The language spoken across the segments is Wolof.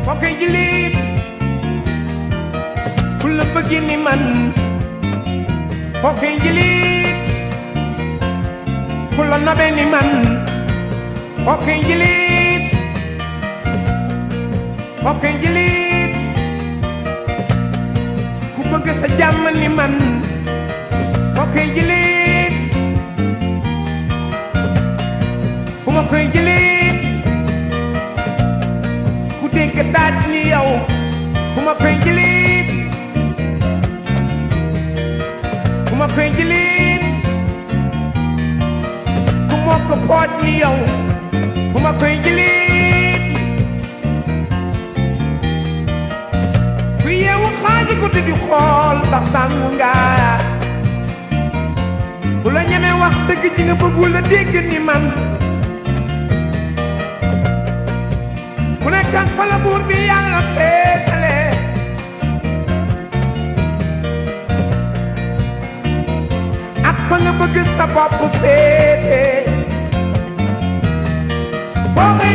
Fokkay jilit ku la bëgg ni man fokkay jilit ku la nabe ni man fokkay jilit ku bëgg sa jàmm ni man fokkay jilit fu ma koy jilit ku dégg daaj ni yow fu ma koy jilit ku mokk pooj ni yow fu ma koy jilit ku yeewu xaaji ko di xool ndax sàngu nga ku la ñeme wax dëgg ci nga bëggul la dégg ni man ku nekk ak fa la buur bi yàlla féetale ak fa nga bëgg sa bopp féete foo koy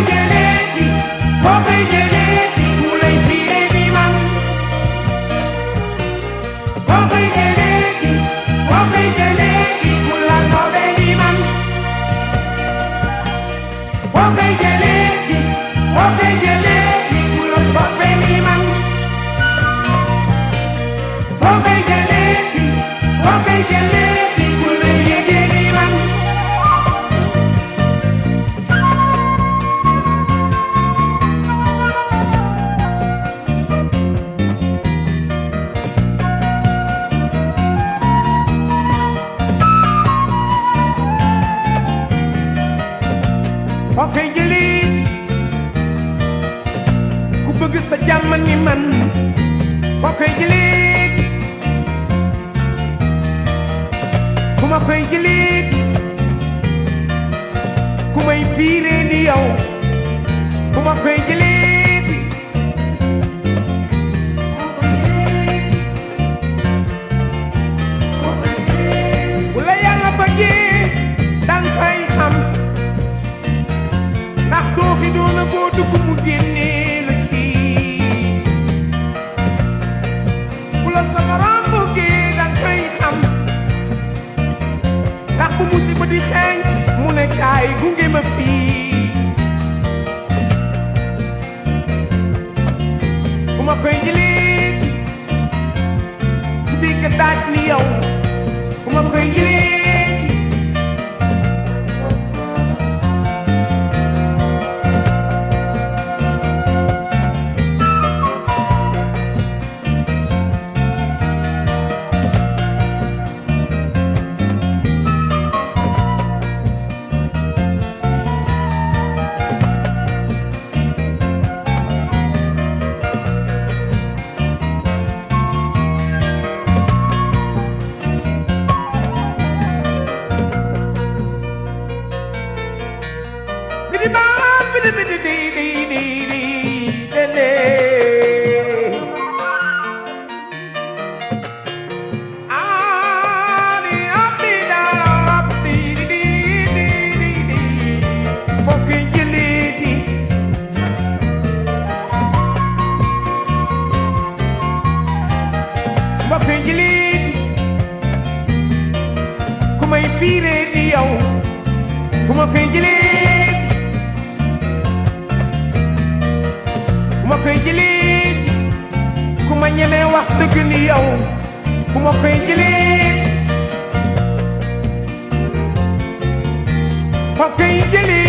jëleeti ku lay fiire ni man foo koy jëleeti ku la noobe ni man foo koy jëleeti ku la soppe ni man foo koy jëleeti ku la yéege ni man foo koy jëleet ku bëgg sa jàmm ni man foo koy jëleet fu ma koy jëleet ku may fiire ni yow fu ma koy jëleet bu la yàlla bëggee danga koy xam ndax doo fi doona boo dugg mu génnee la ci bu la samaram bëggee danga koy xam ndax bu musiba di xeeñ mu ne kaay gunge ma fii fu ma koy jëleet ku dégg daaj ni yow fu ma koy jëleet ku may fiire ni yow fu ma koy jëleet ku ma ñeme wax dëgg ni yow fu ma koy jëleet foo koy jëleet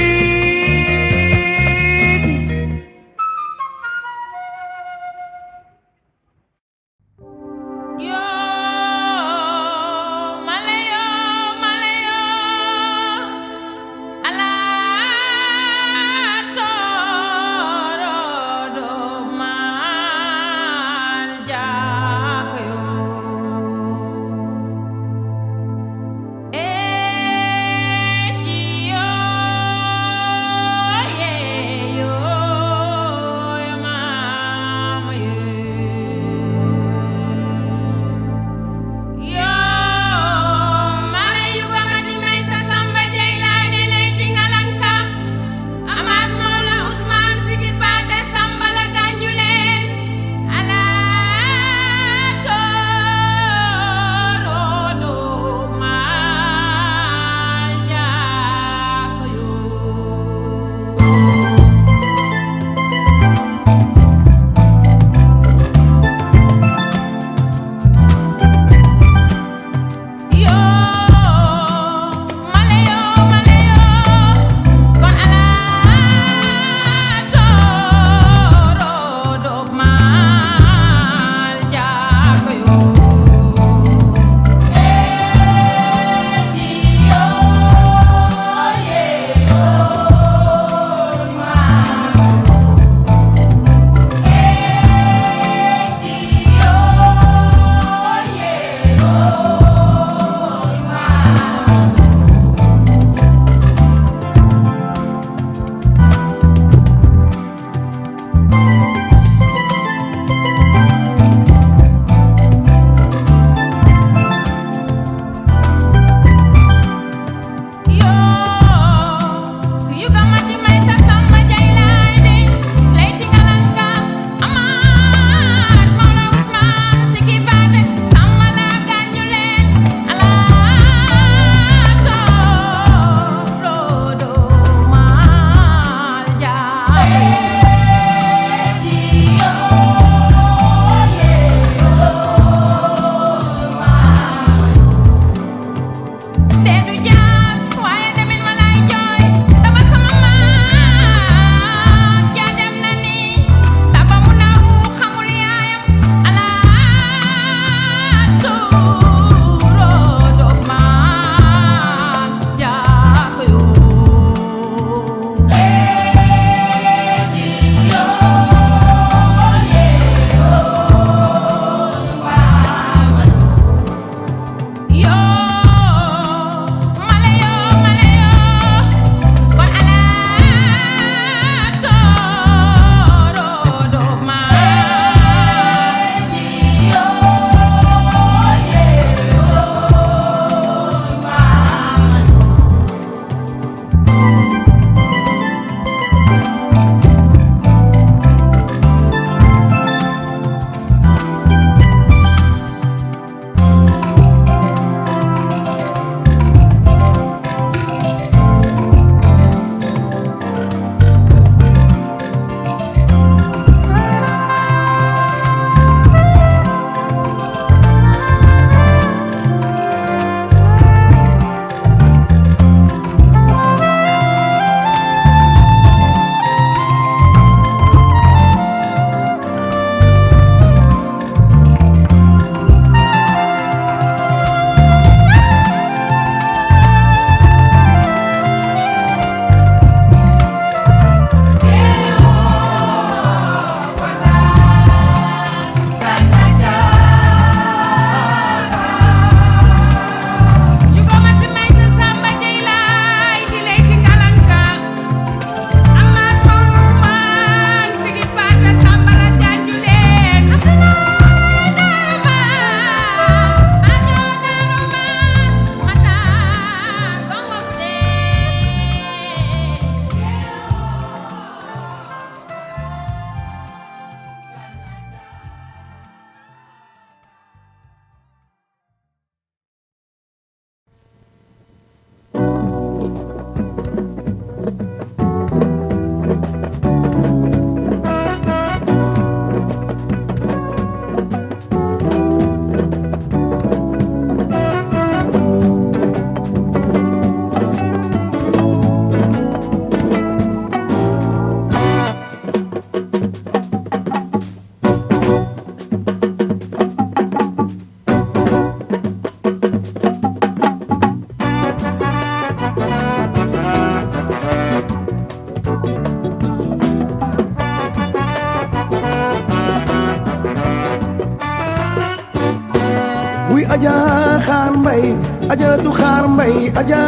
Aja Xaar Mbay ajaratu Xaar Mbay Aja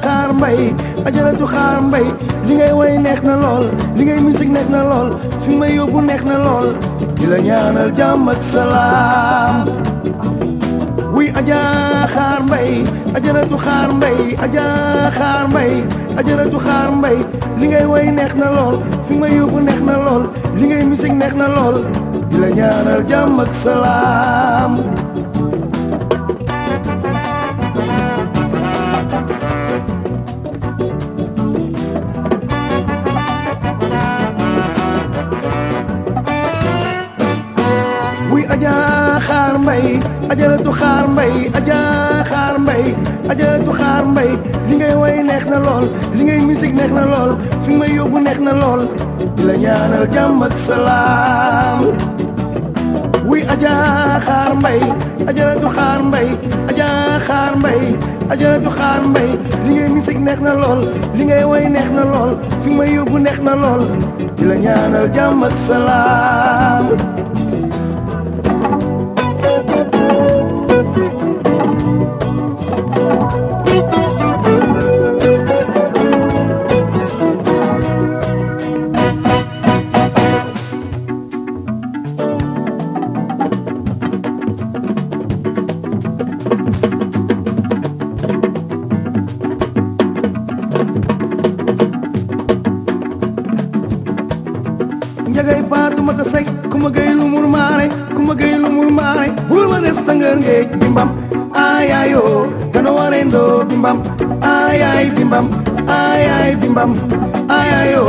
Xaar Mbay ajaratu Xaar Mbay li ngay woy neex na lool li ngay musique neex na lool fi may yóbbu neex na lool di la ñaanal jàmm ak salaam wuy Aja Xaar Mbay ajaratu Xaar Mbay Aja Xaar Mbay ajaratu Xaar Mbay li ngay woy neex na lool fi may yóbbu neex na lool li ngay musique neex na lool di la ñaanal jàmm ak salaam Aja Xaar Mbay ajaratu Xaar Mbay Aja Xaar Mbay ajaratu Xaar Mbay li ngay woy neex na lool li ngay musique neex na lool fi may yóbbu neex na lool di la ñaanal jàmm ak salaam wuy Aja Xaar Mbay ajaratu Xaar Mbay Aja Xaar Mbay ajaratu Xaar Mbay li ngay musique neex na lool li ngay woy neex na lool fi may yóbbu neex na lool di la ñaanal jàmm ak salaam njagay Faatumata Sekk ku ma gay lu mur maare ku ma gay lu mur maare bul ma des tangar ngeej bimbam ayayo gana warendo bimbam ayay bimbam ayay bimbam ayayo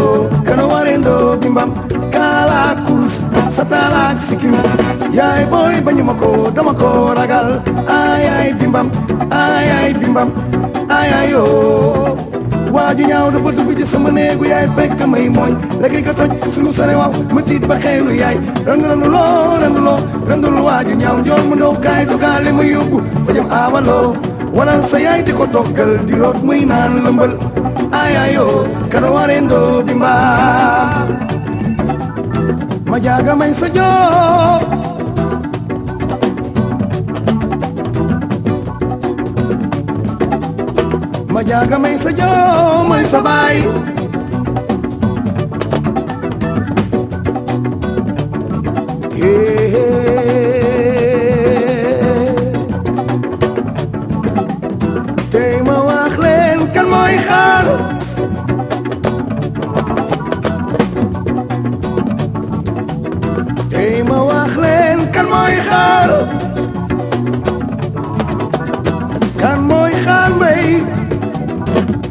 gana warendo bimbam kala kurus satalaak sikim yaay boy bañu ma ko dama ko ragal ayay bimbam ayayo waaju ñaaw dafa dugg ci sama néegu yaay fekk may mooñ léegi ka toj suñu sare waaw ma tiit ba xeelu yaay randu loo waaju ñaaw njool mu ndaw kaay dogaale ma yóbbu fa jëm aawaloo wanal sa yaay di ko toggal di root muy naan lëmbal ayayo kana warendo bimba ma jaaga may sa joo ma jaaga may sa joo may sa baay tey ma wax leen kan mooy xaar tey ma wax leen kan mooy xaar kan mooy Xaar Mbay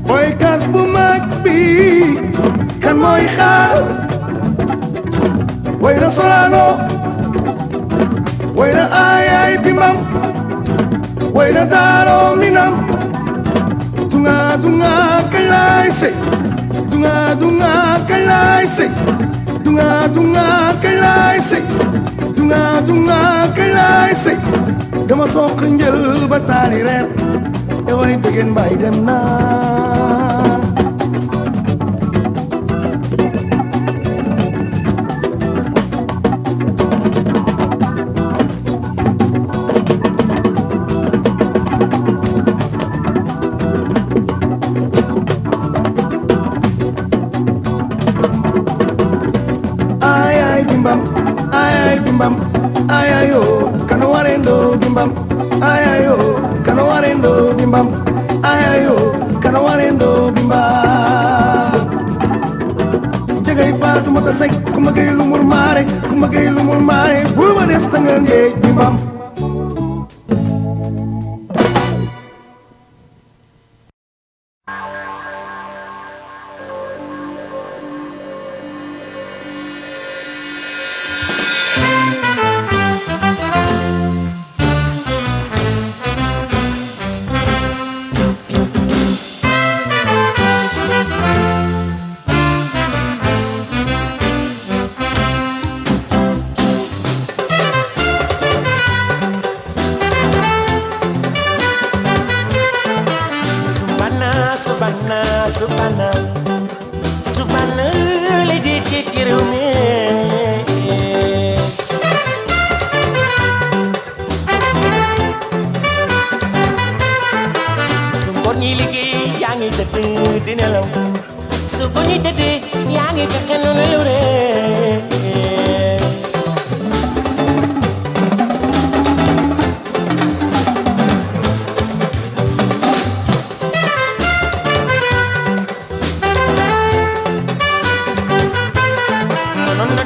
boykat bu mag bi kan mooy xaar way na Sorano way na ayay bimbam way na Daaro Minam dunga dunga kañ lay sey dunga dunga kañ lay sey dunga dunga kañ lay sey dunga dunga kañ lay sey dama soq njël ba taali reer e way degen mbay dem naa bimbam ayayo kana warendo bimbam ayayo kana warendo bimbam ayayo kana warendo bimbam jagay Faatumata Sekk ku ma gay lu mur maare ku ma gay lu mur maare bul ma des tangar ngeej bimbam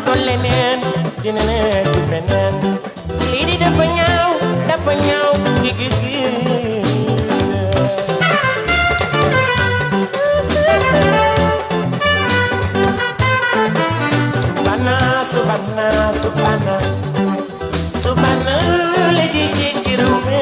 doon leneen dina nekk ci feneen lii di dafa ñaaw ci gis-gis subana la ji ci réew mi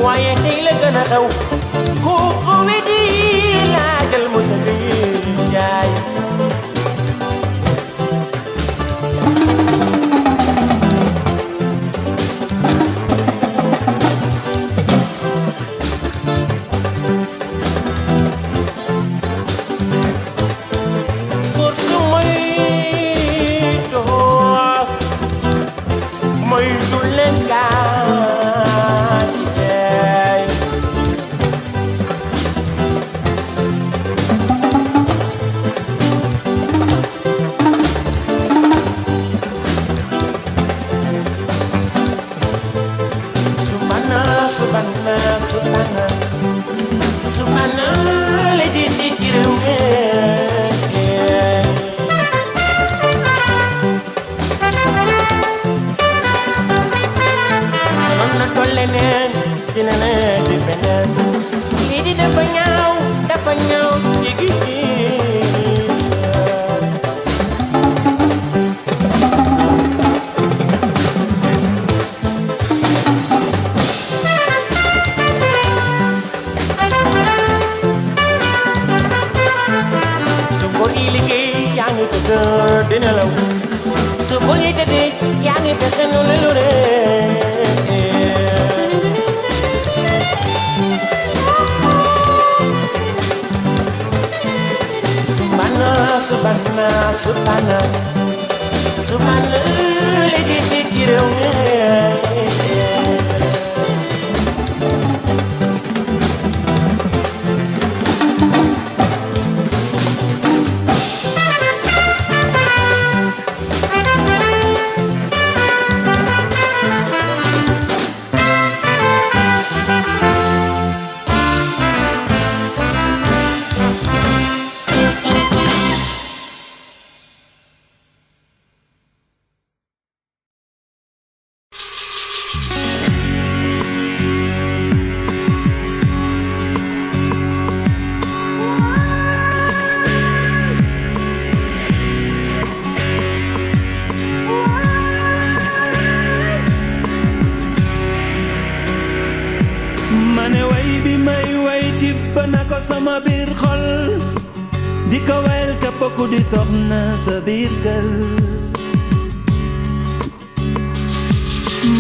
waaye tey la gën a xew ku ko weddi laajal Moussa Ndiaye Subhana legi ci réew mi mane way bi may way tibb na ko sama biir xol di ko wel képp ku di soxna sa biir kër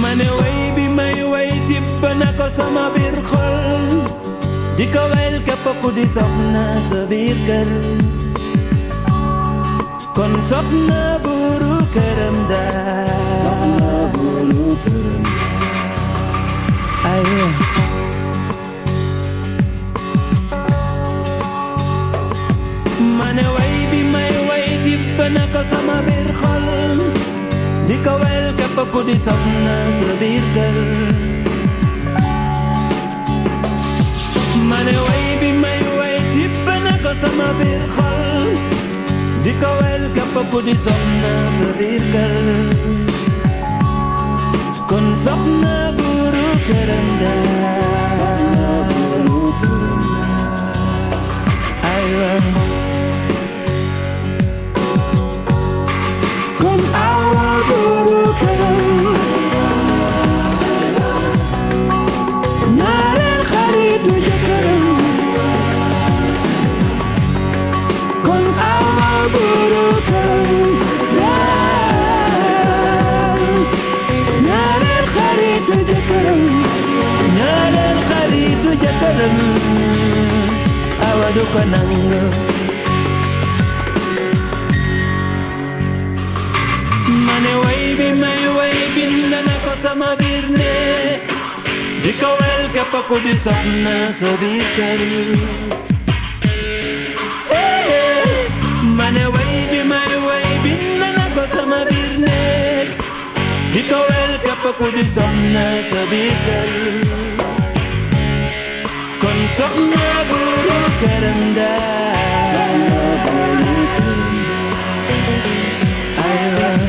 mane way bi may way tibb na ko sama biir xol di ko wel képp ku di soxna sa biir kër kon soxna buru këram daal soxna buru këram daal mane way bi may way tibb na ko sama biir xol di ko wel képp ku di soxna sa biir kër mane way bi may way tibb na ko sama biir xol di ko wel képp ku di soxna sa biir kër kon soxna buru këram daal soxna buru këram daal aywa kon awa buru këram ñaareel xaritu jëkkëram kon awa buru këram ñaareel xaritu jëkkëram ñaareel xaritu jëkkëram awa du ko nangu mane way bi may way bind na ko sama biir néeg di ko wel képp ku di soxna sa biir kër mane way bi may way bind na ko sama biir néeg di ko wel képp ku di soxna sa biir kër kon soxna buru këram daal soxna buru këram daal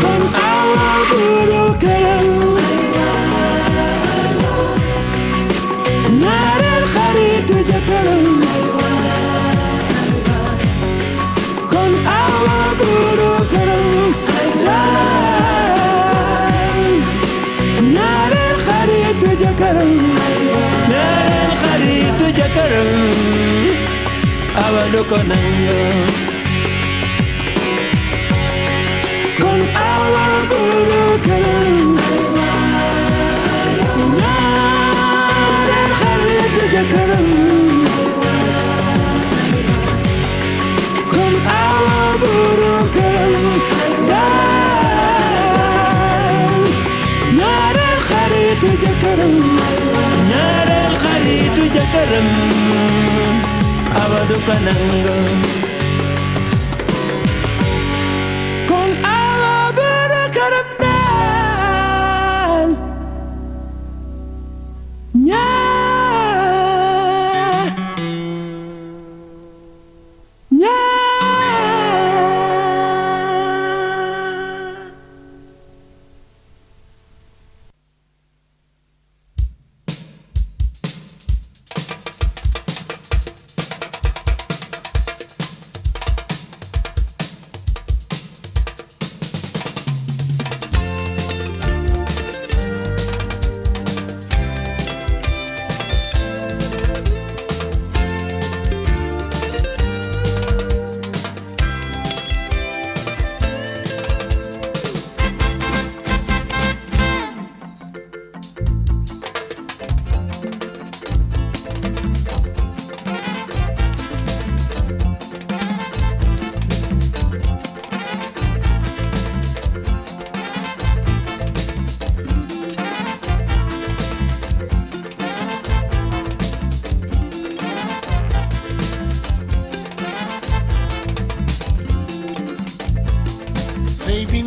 kon awa buru këram ñaareel xaritu jëkkëram kon awa buru këram ñaareel xaritu jëkkëram ñaareel xaritu jëkkëram awa du ko nangu kon awa buru këram ñaareel xaritu jëkkëram kon awa buru këram ñaareel xaritu jëkkëram ñaareel xaritu jëkkëram awa du ko nangu kon awa buru këram daal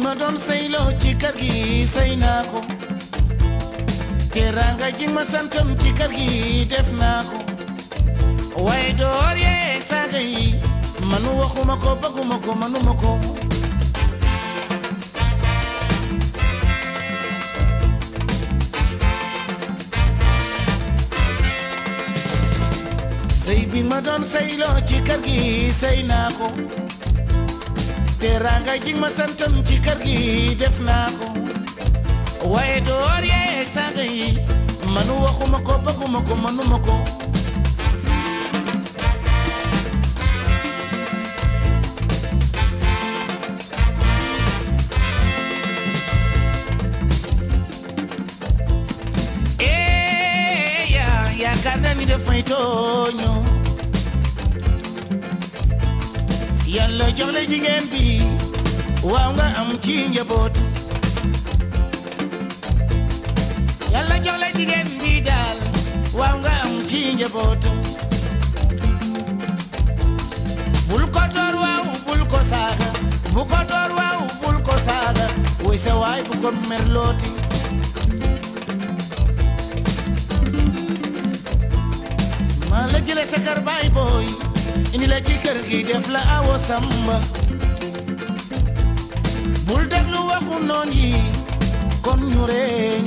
ma doon sayloo ci kër gi say naa ko teraanga ji ma santoon ci kër gi def naa ko waaye door yeeg saaga yi manu waxuma ko bëgguma ko manuma ko sëy bi ma doon sayloo ci kër gi say naa ko teraanga ji ma santoon ci kër gi def naa ko waaye door yeeg saaga yi manu waxuma ko bëgguma ko manuma ko yaakaar naa ni dafay tooñu yàlla jox la jigéen bi waaw nga am ci njaboot yàlla jox la jigéen bi daal waaw nga am ci njaboot bul ko door waaw bul ko saaga bu ko door waaw bul ko saaga woy sa waay bu ko merlooti maa la jële sa kër baay booy indi la ci kër gi def la awo samba bul déglu waxu noon yi kon ñu reeñ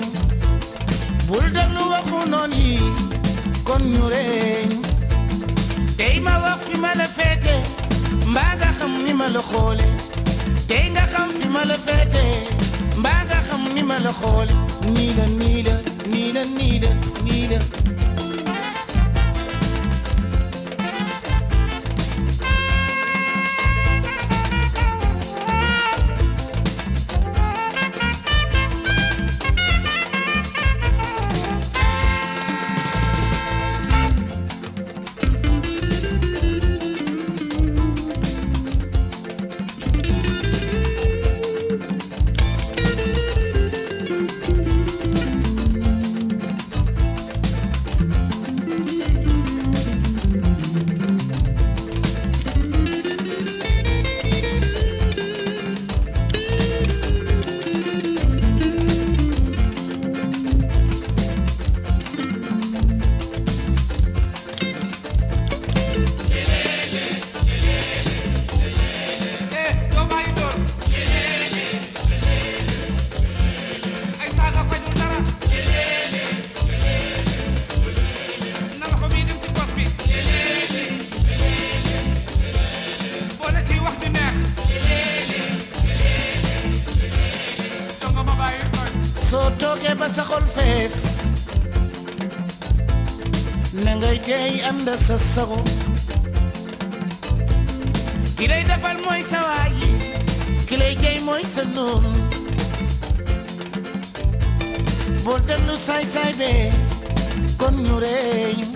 bul déglu waxu noon yi kon ñu reeñ tey ma wax fi ma la féete mbaa nga xam ni ma la xoole tey nga xam fi ma la féete mbaa nga xam ni ma la xoole nii la nii la nii la nii la nii la soo toogee ba sa xol fees na ngay tey ànd sa sago ki lay defal mooy sa waayi ki lay jey mooy sa noonu bul déglu saay-saay bee kon ñu reeñu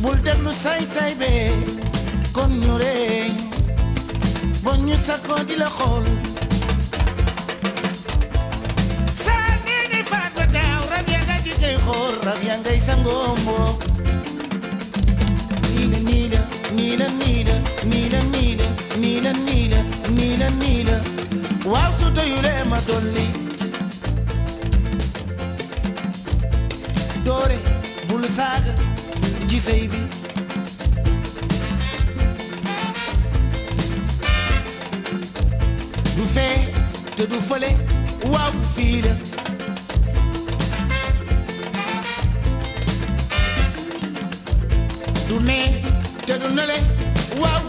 bul déglu saay-saay bee kon ñu reeñu bon ñu sakoo di la xool rab yaa ngay sangombo niila niila niila niila niila niila niila niila niila niila waaw su doyulee ma dolli doore bul saaga ci sey bi du fee te du fële waaw fii la du ne te du nele waaw